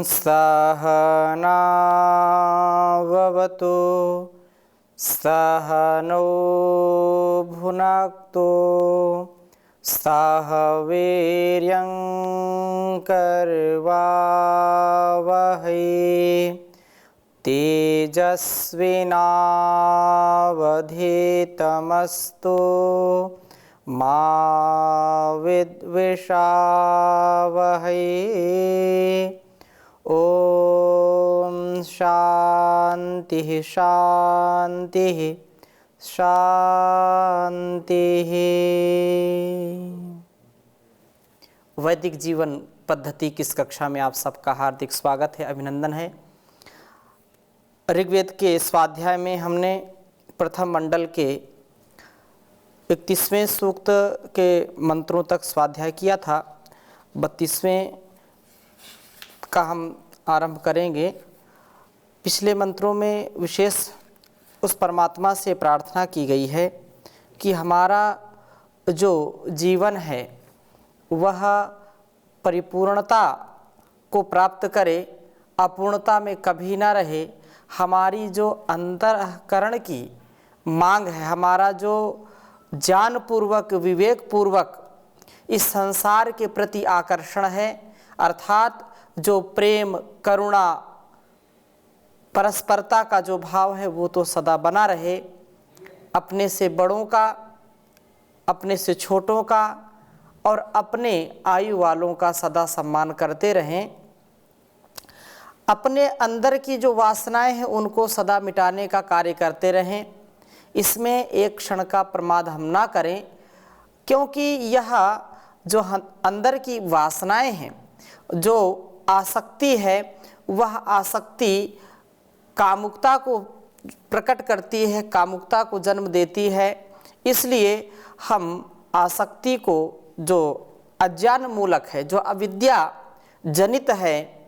सहनाववतु सहनौ भुनक्तु सह वीर्यं करवावहै तेजस्विनावधीतमस्तु मा विद्विषावहै। ओम शांति शांति शांति। वैदिक जीवन पद्धति की इस कक्षा में आप सबका हार्दिक स्वागत है, अभिनंदन है। ऋग्वेद के स्वाध्याय में हमने प्रथम मंडल के 31वें सूक्त के मंत्रों तक स्वाध्याय किया था। 32वें का हम आरंभ करेंगे। पिछले मंत्रों में विशेष उस परमात्मा से प्रार्थना की गई है कि हमारा जो जीवन है वह परिपूर्णता को प्राप्त करे, अपूर्णता में कभी ना रहे। हमारी जो अंतःकरण की मांग है, हमारा जो ज्ञानपूर्वक विवेकपूर्वक इस संसार के प्रति आकर्षण है, अर्थात जो प्रेम करुणा परस्परता का जो भाव है वो तो सदा बना रहे। अपने से बड़ों का, अपने से छोटों का और अपने आयु वालों का सदा सम्मान करते रहें। अपने अंदर की जो वासनाएं हैं उनको सदा मिटाने का कार्य करते रहें। इसमें एक क्षण का प्रमाद हम ना करें, क्योंकि यह जो अंदर की वासनाएं हैं, जो आसक्ति है, वह आसक्ति कामुकता को प्रकट करती है, कामुकता को जन्म देती है। इसलिए हम आसक्ति को, जो अज्ञान मूलक है, जो अविद्या जनित है,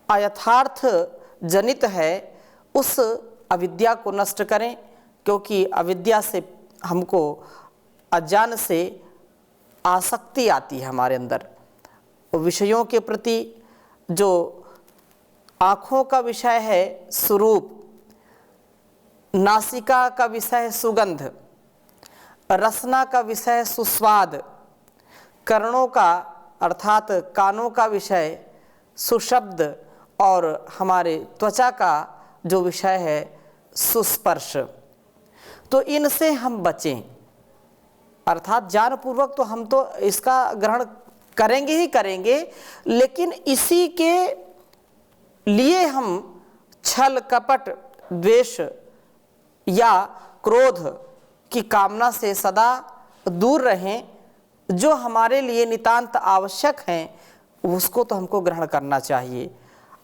अयथार्थ जनित है, उस अविद्या को नष्ट करें। क्योंकि अविद्या से हमको, अज्ञान से आसक्ति आती है हमारे अंदर विषयों के प्रति। जो आँखों का विषय है स्वरूप, नासिका का विषय है सुगंध, रसना का विषय है सुस्वाद, कर्णों का अर्थात कानों का विषय सुशब्द, और हमारे त्वचा का जो विषय है सुस्पर्श। तो इनसे हम बचें, अर्थात ज्ञानपूर्वक तो हम तो इसका ग्रहण करेंगे ही करेंगे, लेकिन इसी के लिए हम छल कपट द्वेष या क्रोध की कामना से सदा दूर रहें। जो हमारे लिए नितांत आवश्यक हैं उसको तो हमको ग्रहण करना चाहिए।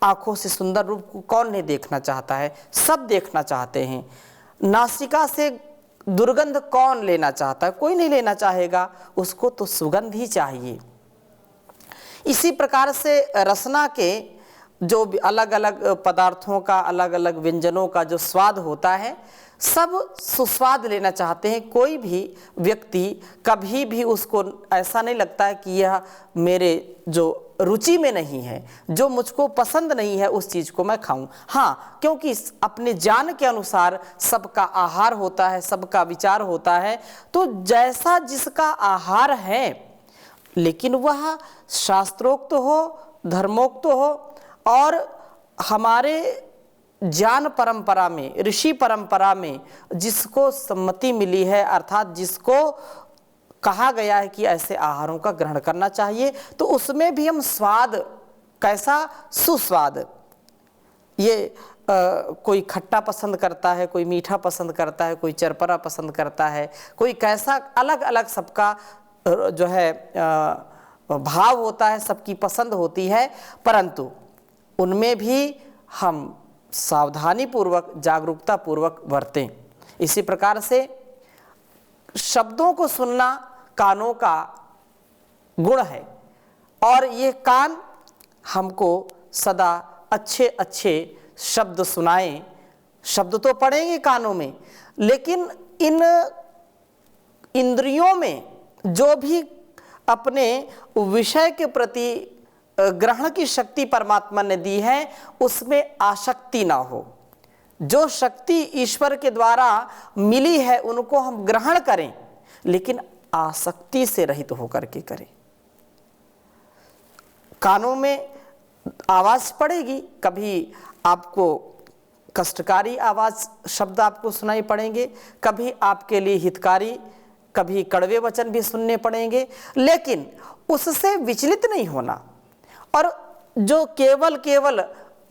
आँखों से सुंदर रूप को कौन नहीं देखना चाहता है, सब देखना चाहते हैं। नासिका से दुर्गंध कौन लेना चाहता है, कोई नहीं लेना चाहेगा, उसको तो सुगंध ही चाहिए। इसी प्रकार से रसना के जो अलग अलग पदार्थों का, अलग अलग व्यंजनों का जो स्वाद होता है, सब सुस्वाद लेना चाहते हैं। कोई भी व्यक्ति कभी भी उसको ऐसा नहीं लगता है कि यह मेरे जो रुचि में नहीं है, जो मुझको पसंद नहीं है, उस चीज़ को मैं खाऊं। हाँ, क्योंकि अपने ज्ञान के अनुसार सबका आहार होता है, सबका विचार होता है। तो जैसा जिसका आहार है, लेकिन वह शास्त्रोक्त हो, धर्मोक्त हो, और हमारे ज्ञान परंपरा में, ऋषि परंपरा में जिसको सम्मति मिली है, अर्थात जिसको कहा गया है कि ऐसे आहारों का ग्रहण करना चाहिए, तो उसमें भी हम स्वाद, कैसा सुस्वाद, ये कोई खट्टा पसंद करता है, कोई मीठा पसंद करता है, कोई चरपरा पसंद करता है, कोई कैसा, अलग अलग सबका जो है भाव होता है, सबकी पसंद होती है। परंतु उनमें भी हम सावधानी पूर्वक, जागरूकता पूर्वक बरतें। इसी प्रकार से शब्दों को सुनना कानों का गुण है, और ये कान हमको सदा अच्छे अच्छे शब्द सुनाएं। शब्द तो पड़ेंगे कानों में, लेकिन इन इंद्रियों में जो भी अपने विषय के प्रति ग्रहण की शक्ति परमात्मा ने दी है उसमें आसक्ति ना हो। जो शक्ति ईश्वर के द्वारा मिली है उनको हम ग्रहण करें, लेकिन आसक्ति से रहित होकर के करें। कानों में आवाज पड़ेगी, कभी आपको कष्टकारी आवाज शब्द आपको सुनाई पड़ेंगे, कभी आपके लिए हितकारी, कभी कड़वे वचन भी सुनने पड़ेंगे, लेकिन उससे विचलित नहीं होना। और जो केवल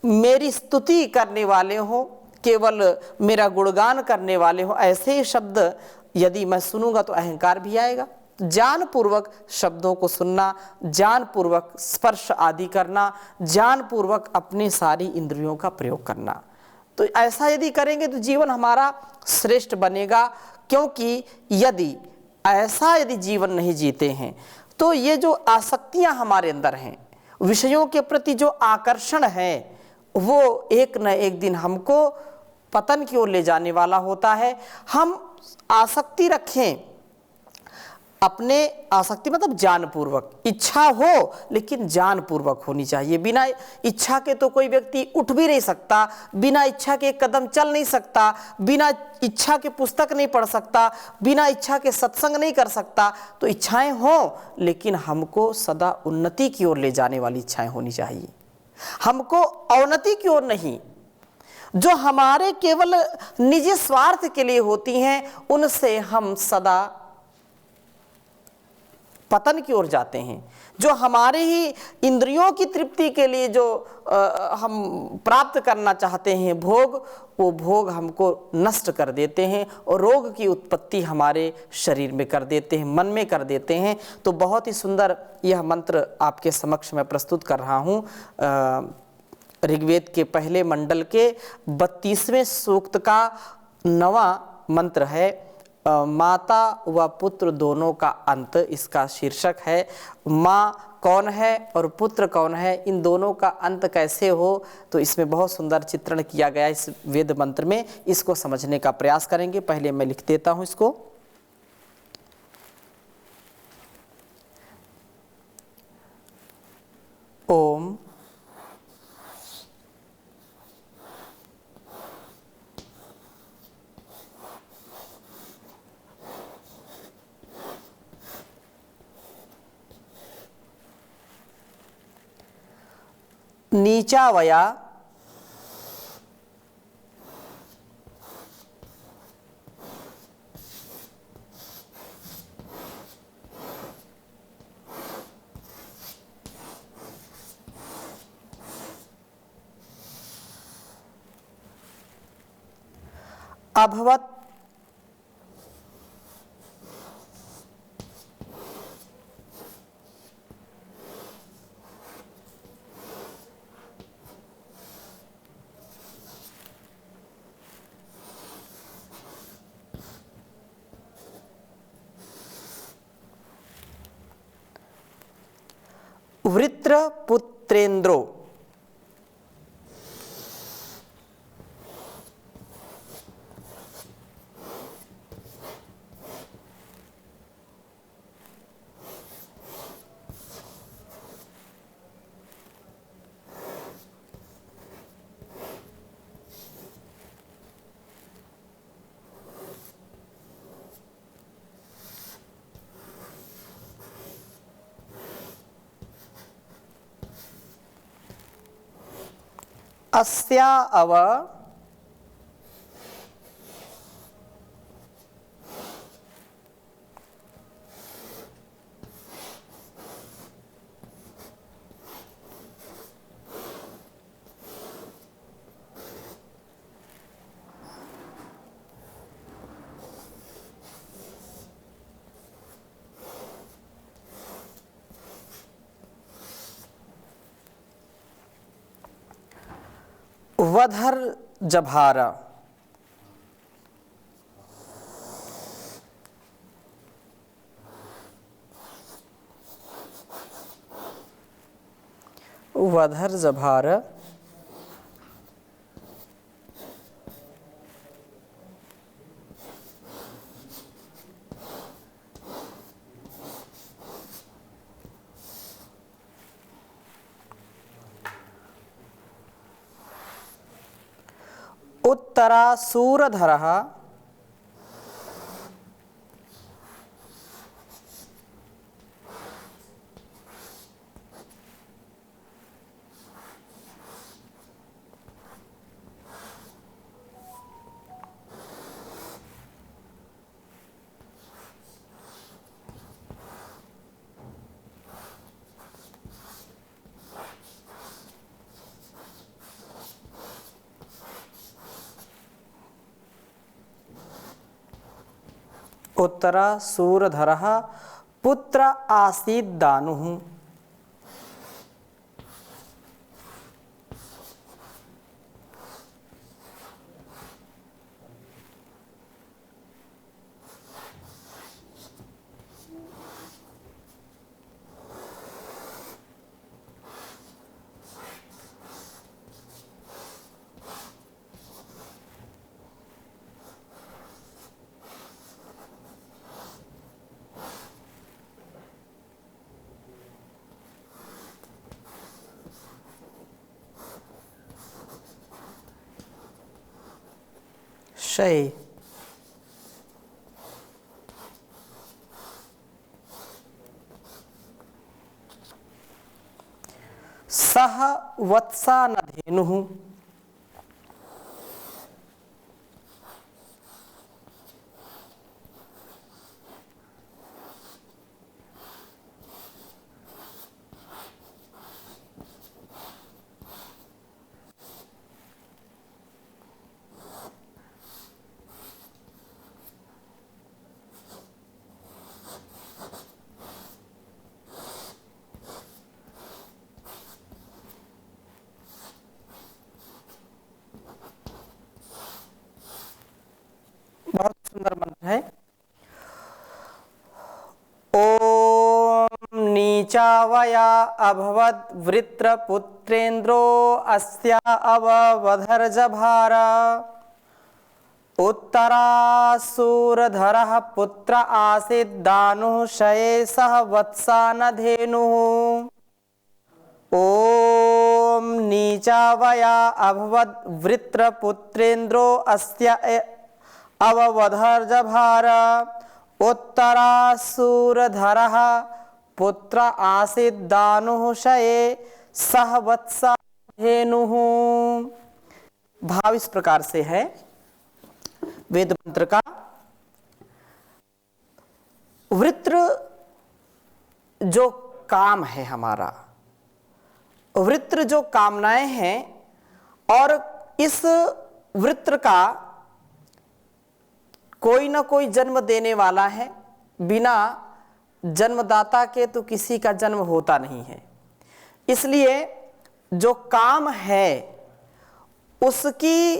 मेरी स्तुति करने वाले हो, केवल मेरा गुणगान करने वाले हो, ऐसे ही शब्द यदि मैं सुनूंगा तो अहंकार भी आएगा। ज्ञानपूर्वक शब्दों को सुनना, ज्ञानपूर्वक स्पर्श आदि करना, ज्ञानपूर्वक अपनी सारी इंद्रियों का प्रयोग करना, तो ऐसा यदि करेंगे तो जीवन हमारा श्रेष्ठ बनेगा। क्योंकि यदि जीवन नहीं जीते हैं तो ये जो आसक्तियां हमारे अंदर हैं, विषयों के प्रति जो आकर्षण है, वो एक न एक दिन हमको पतन की ओर ले जाने वाला होता है। हम आसक्ति रखें, अपने आसक्ति मतलब ज्ञानपूर्वक, इच्छा हो लेकिन ज्ञानपूर्वक होनी चाहिए। बिना इच्छा के तो कोई व्यक्ति उठ भी नहीं सकता, बिना इच्छा के एक कदम चल नहीं सकता, बिना इच्छा के पुस्तक नहीं पढ़ सकता, बिना इच्छा के सत्संग नहीं कर सकता। तो इच्छाएं हो, लेकिन हमको सदा उन्नति की ओर ले जाने वाली इच्छाएं होनी चाहिए, हमको अवनति की ओर नहीं। जो हमारे केवल निजी स्वार्थ के लिए होती हैं, उनसे हम सदा पतन की ओर जाते हैं। जो हमारे ही इंद्रियों की तृप्ति के लिए जो हम प्राप्त करना चाहते हैं भोग, वो भोग हमको नष्ट कर देते हैं और रोग की उत्पत्ति हमारे शरीर में कर देते हैं, मन में कर देते हैं। तो बहुत ही सुंदर यह मंत्र आपके समक्ष मैं प्रस्तुत कर रहा हूँ। ऋग्वेद के पहले मंडल के 32वें सूक्त का 9वां मंत्र है। माता व पुत्र दोनों का अंत, इसका शीर्षक है। माँ कौन है और पुत्र कौन है, इन दोनों का अंत कैसे हो, तो इसमें बहुत सुंदर चित्रण किया गया इस वेद मंत्र में। इसको समझने का प्रयास करेंगे। पहले मैं लिख देता हूँ इसको। ओम नीचा वया अभवत वृत्र पुत्रेंद्रो। अस्या अव वधर जभारा। वधर जभार उत्तरासूरधरः उत्तरासूरधरः पुत्र आसीत् दानुः। शय सह वत्सा न धेनुः। बहुत सुंदर मंत्र है। ओम नीचावया अभवद वृत्रपुत्रेन्द्रो अस्या अववधर्जभारा उत्तरासूरधरः पुत्र आसीत् दानुः शये सह वत्सा न धेनुः। ओम नीचावया अभवद वृत्रपुत्रेन्द्रो अस्या अववधर्जभार उत्तरासूरधरः पुत्र आसीत् दानुः शये सह वत्सा धेनुः। भाव इस प्रकार से है वेद मंत्र का। वृत्र जो काम है हमारा, वृत्र जो कामनाएं हैं, और इस वृत्र का कोई ना कोई जन्म देने वाला है। बिना जन्मदाता के तो किसी का जन्म होता नहीं है। इसलिए जो काम है उसकी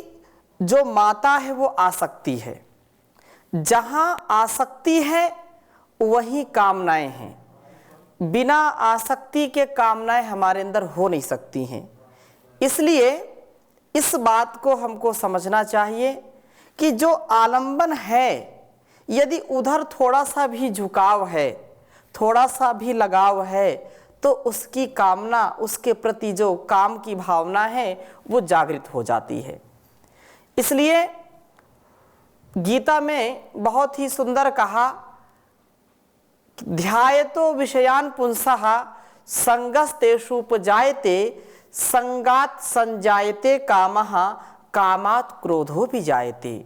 जो माता है वो आसक्ति है। जहां आसक्ति है वहीं कामनाएं हैं। बिना आसक्ति के कामनाएं हमारे अंदर हो नहीं सकती हैं। इसलिए इस बात को हमको समझना चाहिए कि जो आलंबन है, यदि उधर थोड़ा सा भी झुकाव है, थोड़ा सा भी लगाव है, तो उसकी कामना, उसके प्रति जो काम की भावना है वो जागृत हो जाती है। इसलिए गीता में बहुत ही सुंदर कहा, ध्यायतो विषयान पुंसः संगस्तेषुपजायते संगात संजायते कामः कामात् क्रोधोऽपि जायते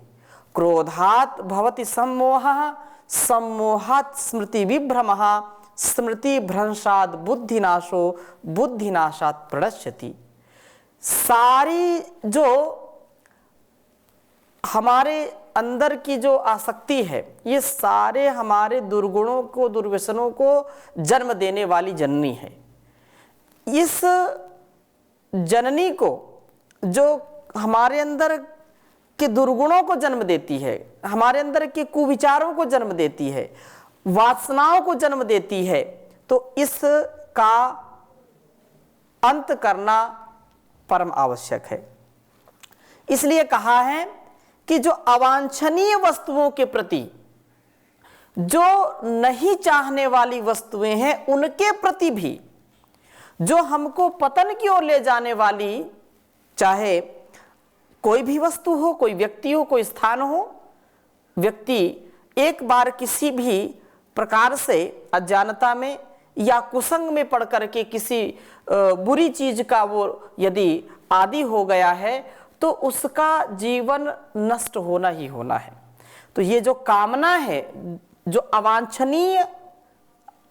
क्रोधात् भवति सम्मोहः सम्मोहात् स्मृति विभ्रमः स्मृति भ्रंशात् बुद्धिनाशो बुद्धिनाशात् प्रणश्यति। सारी जो हमारे अंदर की जो आसक्ति है, ये सारे हमारे दुर्गुणों को, दुर्व्यसनों को जन्म देने वाली जननी है। इस जननी को, जो हमारे अंदर के दुर्गुणों को जन्म देती है, हमारे अंदर के कुविचारों को जन्म देती है, वासनाओं को जन्म देती है, तो इसका अंत करना परम आवश्यक है। इसलिए कहा है कि जो अवांछनीय वस्तुओं के प्रति, जो नहीं चाहने वाली वस्तुएं हैं, उनके प्रति भी, जो हमको पतन की ओर ले जाने वाली, चाहे कोई भी वस्तु हो, कोई व्यक्ति हो, कोई स्थान हो, व्यक्ति एक बार किसी भी प्रकार से अज्ञानता में या कुसंग में पड़ करके किसी बुरी चीज का वो यदि आदी हो गया है तो उसका जीवन नष्ट होना ही होना है। तो ये जो कामना है, जो अवांछनीय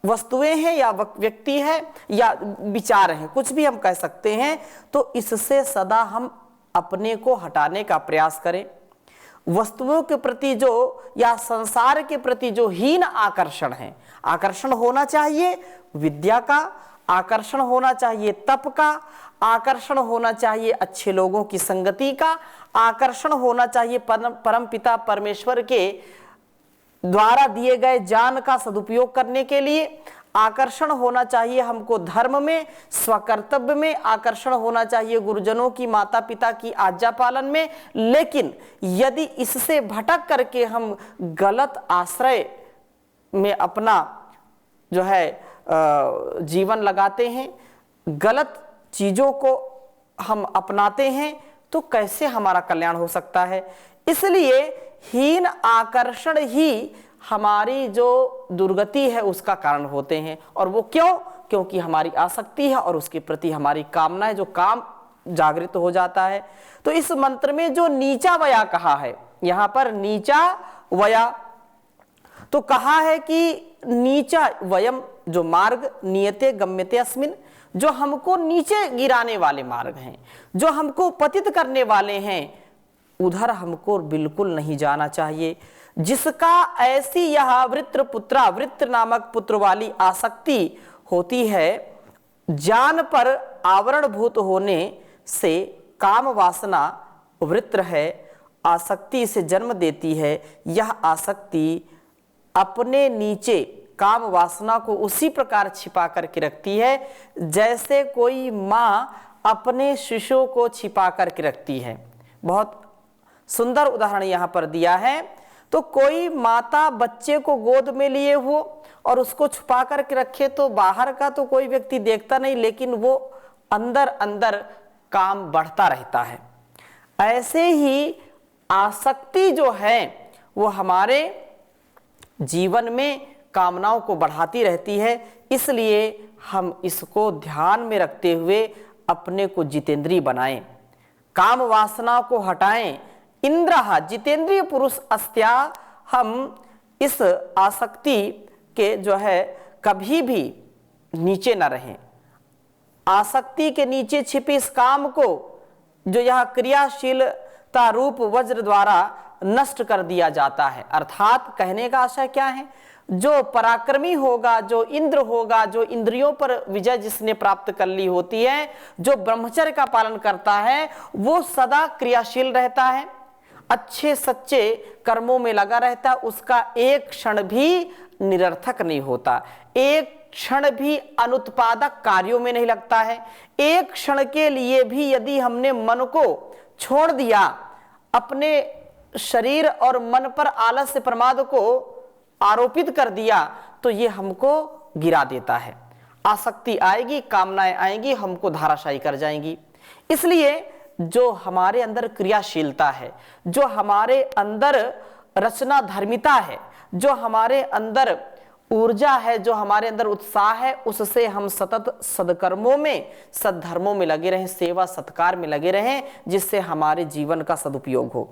वस्तुएं हैं या व्यक्ति है या विचार हैं, कुछ भी हम कह सकते हैं, तो इससे सदा हम अपने को हटाने का प्रयास करें। वस्तुओं के प्रति जो या संसार के प्रति जो हीन आकर्षण है, आकर्षण होना चाहिए विद्या का, आकर्षण होना चाहिए तप का, आकर्षण होना चाहिए अच्छे लोगों की संगति का, आकर्षण होना चाहिए परम पिता परमेश्वर के द्वारा दिए गए ज्ञान का सदुपयोग करने के लिए, आकर्षण होना चाहिए हमको धर्म में, स्वकर्तव्य में, आकर्षण होना चाहिए गुरुजनों की, माता पिता की आज्ञा पालन में। लेकिन यदि इससे भटक करके हम गलत आश्रय में अपना जो है जीवन लगाते हैं, गलत चीजों को हम अपनाते हैं, तो कैसे हमारा कल्याण हो सकता है। इसलिए हीन आकर्षण ही हमारी जो दुर्गति है उसका कारण होते हैं। और वो क्यों? क्योंकि हमारी आसक्ति है और उसके प्रति हमारी कामना है, जो काम जागृत हो जाता है। तो इस मंत्र में जो नीचा वया कहा है, यहां पर नीचा वया तो कहा है कि नीचा वयम, जो मार्ग नियते गम्यते अस्मिन, जो हमको नीचे गिराने वाले मार्ग हैं, जो हमको पतित करने वाले हैं, उधर हमको बिल्कुल नहीं जाना चाहिए। जिसका ऐसी यह वृत्रपुत्रा, वृत्र नामक पुत्र वाली आसक्ति होती है, ज्ञान पर आवरणभूत होने से काम वासना वृत्र है, आसक्ति से जन्म देती है। यह आसक्ति अपने नीचे काम वासना को उसी प्रकार छिपा करके रखती है जैसे कोई माँ अपने शिशु को छिपा करके रखती है। बहुत सुंदर उदाहरण यहाँ पर दिया है। तो कोई माता बच्चे को गोद में लिए हो और उसको छुपा करके रखे तो बाहर का तो कोई व्यक्ति देखता नहीं, लेकिन वो अंदर अंदर काम बढ़ता रहता है। ऐसे ही आसक्ति जो है वो हमारे जीवन में कामनाओं को बढ़ाती रहती है। इसलिए हम इसको ध्यान में रखते हुए अपने को जितेंद्रिय बनाएं, काम वासना को हटाएं। इंद्रहा जितेंद्रिय पुरुष अस्त्या, हम इस आसक्ति के जो है कभी भी नीचे न रहें। आसक्ति के नीचे छिपी इस काम को जो यह क्रियाशीलता रूप वज्र द्वारा नष्ट कर दिया जाता है। अर्थात कहने का आशय क्या है, जो पराक्रमी होगा, जो इंद्र होगा, जो इंद्रियों पर विजय जिसने प्राप्त कर ली होती है, जो ब्रह्मचर्य का पालन करता है, वो सदा क्रियाशील रहता है, अच्छे सच्चे कर्मों में लगा रहता है। उसका एक क्षण भी निरर्थक नहीं होता, एक क्षण भी अनुत्पादक कार्यों में नहीं लगता है। एक क्षण के लिए भी यदि हमने मन को छोड़ दिया, अपने शरीर और मन पर आलस्य प्रमाद को आरोपित कर दिया, तो ये हमको गिरा देता है। आसक्ति आएगी, कामनाएं आएंगी, हमको धाराशायी कर जाएंगी। इसलिए जो हमारे अंदर क्रियाशीलता है, जो हमारे अंदर रचना धर्मिता है, जो हमारे अंदर ऊर्जा है, जो हमारे अंदर उत्साह है, उससे हम सतत सदकर्मों में, सद्धर्मों में लगे रहें, सेवा सत्कार में लगे रहें, जिससे हमारे जीवन का सदुपयोग हो।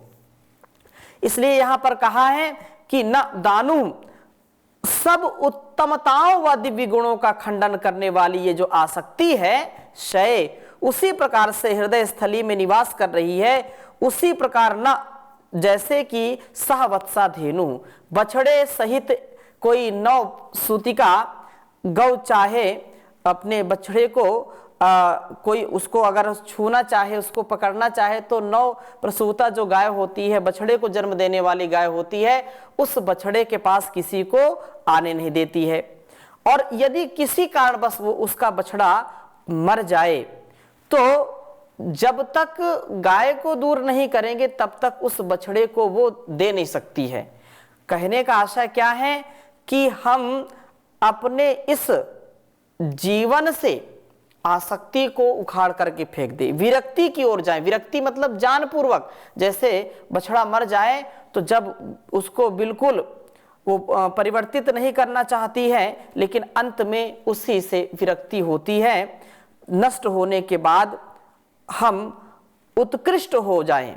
इसलिए यहां पर कहा है कि न दानु, सब उत्तमताओं व दिव्य गुणों का खंडन करने वाली ये जो आसक्ति है, शय उसी प्रकार से हृदय स्थली में निवास कर रही है। उसी प्रकार न जैसे कि सहवत्सा धेनु, बछड़े सहित कोई नौ सूतिका गौ चाहे अपने बछड़े को कोई उसको अगर छूना चाहे, उसको पकड़ना चाहे, तो नौ प्रसूता जो गाय होती है, बछड़े को जन्म देने वाली गाय होती है, उस बछड़े के पास किसी को आने नहीं देती है। और यदि किसी कारणवश वो उसका बछड़ा मर जाए तो जब तक गाय को दूर नहीं करेंगे तब तक उस बछड़े को वो दे नहीं सकती है। कहने का आशय क्या है कि हम अपने इस जीवन से आसक्ति को उखाड़ करके फेंक दे, विरक्ति की ओर जाए। विरक्ति मतलब जानपूर्वक, जैसे बछड़ा मर जाए तो जब उसको बिल्कुल वो परिवर्तित नहीं करना चाहती है, लेकिन अंत में उसी से विरक्ति होती है। नष्ट होने के बाद हम उत्कृष्ट हो जाएं।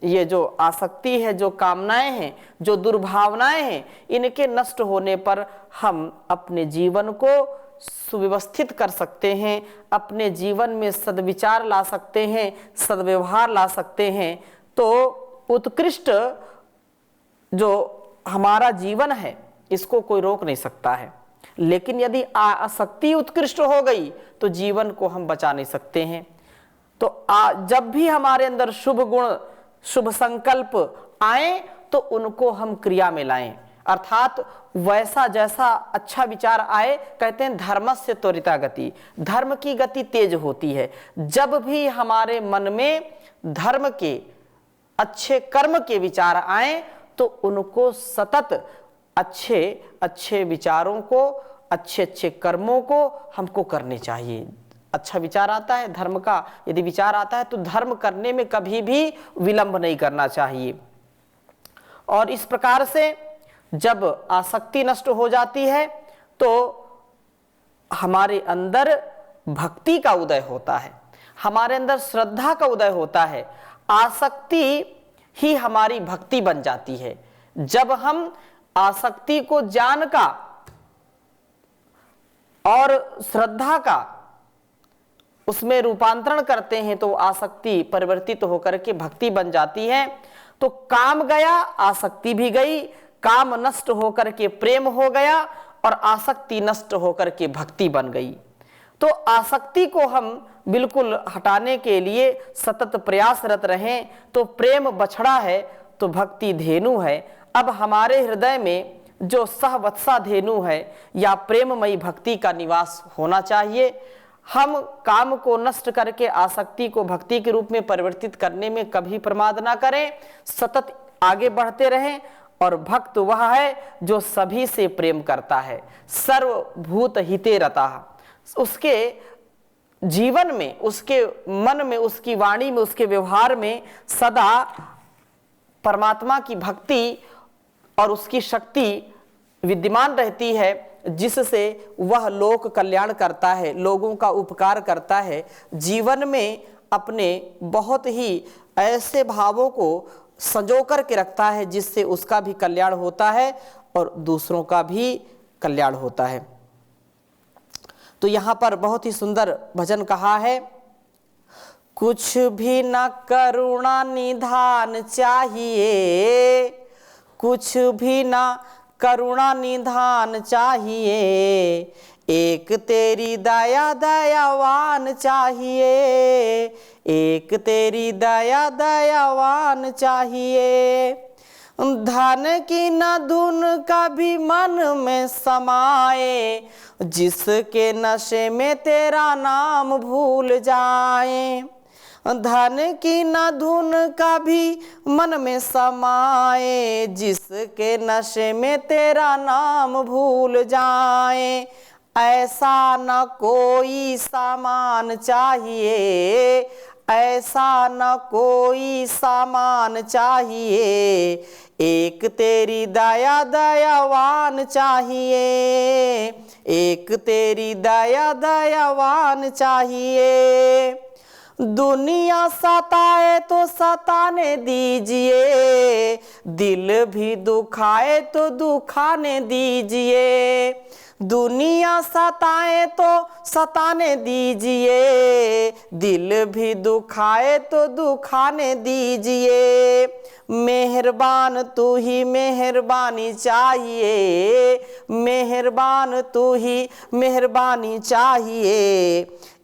ये जो आसक्ति है, जो कामनाएं हैं, जो दुर्भावनाएं हैं, इनके नष्ट होने पर हम अपने जीवन को सुव्यवस्थित कर सकते हैं, अपने जीवन में सद्विचार ला सकते हैं, सद्व्यवहार ला सकते हैं। तो उत्कृष्ट जो हमारा जीवन है इसको कोई रोक नहीं सकता है। लेकिन यदि आसक्ति उत्कृष्ट हो गई तो जीवन को हम बचा नहीं सकते हैं। तो जब भी हमारे अंदर शुभ गुण, शुभ संकल्प आए तो उनको हम क्रिया में लाएं, अर्थात वैसा जैसा अच्छा विचार आए। कहते हैं धर्मस्य त्वरिता गति, धर्म की गति तेज होती है। जब भी हमारे मन में धर्म के, अच्छे कर्म के विचार आए तो उनको सतत अच्छे अच्छे विचारों को, अच्छे अच्छे कर्मों को हमको करने चाहिए। अच्छा विचार आता है, धर्म का यदि विचार आता है तो धर्म करने में कभी भी विलंब नहीं करना चाहिए। और इस प्रकार से जब आसक्ति नष्ट हो जाती है तो हमारे अंदर भक्ति का उदय होता है, हमारे अंदर श्रद्धा का उदय होता है। आसक्ति ही हमारी भक्ति बन जाती है। जब हम आसक्ति को ज्ञान का और श्रद्धा का उसमें रूपांतरण करते हैं तो आसक्ति परिवर्तित होकर के भक्ति बन जाती है। तो काम गया, आसक्ति भी गई, काम नष्ट होकर के प्रेम हो गया और आसक्ति नष्ट होकर के भक्ति बन गई। तो आसक्ति को हम बिल्कुल हटाने के लिए सतत प्रयासरत रहें। तो प्रेम बछड़ा है तो भक्ति धेनु है। अब हमारे हृदय में जो सहवत्सा धेनु है या प्रेममयी भक्ति का निवास होना चाहिए। हम काम को नष्ट करके आसक्ति को भक्ति के रूप में परिवर्तित करने में कभी प्रमाद ना करें, सतत आगे बढ़ते रहें। और भक्त वह है जो सभी से प्रेम करता है, सर्वभूत हिते रतः। उसके जीवन में, उसके मन में, उसकी वाणी में, उसके व्यवहार में सदा परमात्मा की भक्ति और उसकी शक्ति विद्यमान रहती है, जिससे वह लोक कल्याण करता है, लोगों का उपकार करता है। जीवन में अपने बहुत ही ऐसे भावों को संजो कर के रखता है जिससे उसका भी कल्याण होता है और दूसरों का भी कल्याण होता है। तो यहाँ पर बहुत ही सुंदर भजन कहा है, कुछ भी न करुणा निधान चाहिए, कुछ भी न करुणा निधान चाहिए, एक तेरी दया दयावान चाहिए, एक तेरी दया दयावान चाहिए। धन की न धुन कभी मन में समाए, जिसके नशे में तेरा नाम भूल जाए। धन की न धुन कभी मन में समाए, जिसके नशे में तेरा नाम भूल जाए। ऐसा न कोई सामान चाहिए, ऐसा न कोई सामान चाहिए, एक तेरी दया दयावान चाहिए, एक तेरी दया दयावान चाहिए। दुनिया सताए तो सताने दीजिए, दिल भी दुखाए तो दुखाने दीजिए। दुनिया सताए तो सताने दीजिए, दिल भी दुखाए तो दुखाने दीजिए। मेहरबान तू ही मेहरबानी चाहिए, मेहरबान तू ही मेहरबानी चाहिए,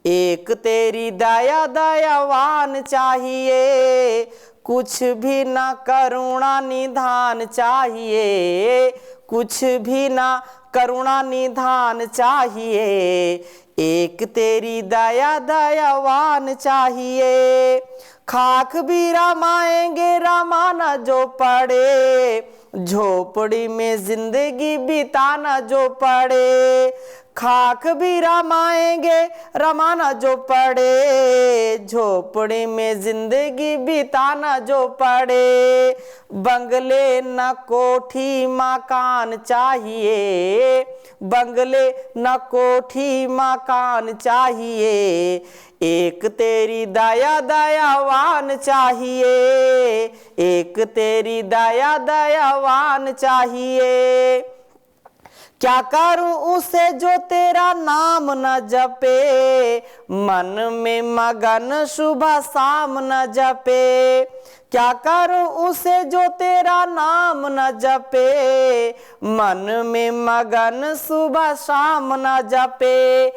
एक तेरी दया दयावान चाहिए। कुछ भी ना करुणा निधान चाहिए, कुछ भी ना करुणा निधान चाहिए, एक तेरी दया दयावान चाहिए। खाक भी रामाएंगे रामाना जो पड़े, झोपड़ी में जिंदगी बिताना जो पड़े। खाक भी रमाएंगे रमाना जो पड़े, झोपड़ी में जिंदगी बिताना जो पड़े। बंगले न कोठी मकान चाहिए, बंगले न कोठी मकान चाहिए, एक तेरी दया दयावान चाहिए, एक तेरी दया दयावान चाहिए। क्या करूं उसे जो तेरा नाम न जपे, मन में मगन सुबह शाम न जपे। क्या करूं उसे जो तेरा नाम न जपे, मन में मगन सुबह शाम न जपे।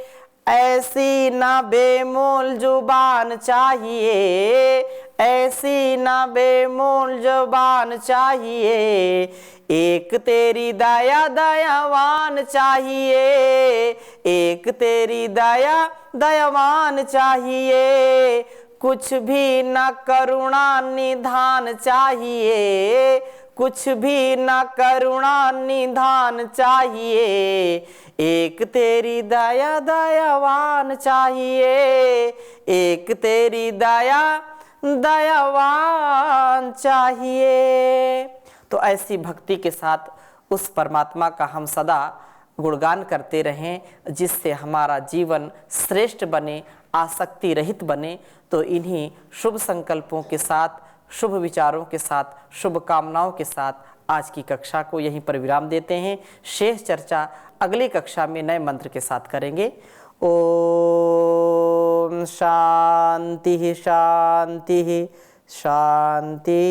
ऐसी ना बेमोल जुबान चाहिए, ऐसी ना बेमोल जुबान चाहिए, एक तेरी दया दयावान चाहिए, एक तेरी दया दयावान चाहिए। कुछ भी न करुणा निधान चाहिए, कुछ भी न करुणा निधान चाहिए, एक तेरी दया दयावान चाहिए, एक तेरी दया दयावान चाहिए। तो ऐसी भक्ति के साथ उस परमात्मा का हम सदा गुणगान करते रहें, जिससे हमारा जीवन श्रेष्ठ बने, आसक्ति रहित बने। तो इन्हीं शुभ संकल्पों के साथ, शुभ विचारों के साथ, शुभ कामनाओं के साथ आज की कक्षा को यहीं पर विराम देते हैं। शेष चर्चा अगली कक्षा में नए मंत्र के साथ करेंगे। ओम शांति शांति शांति।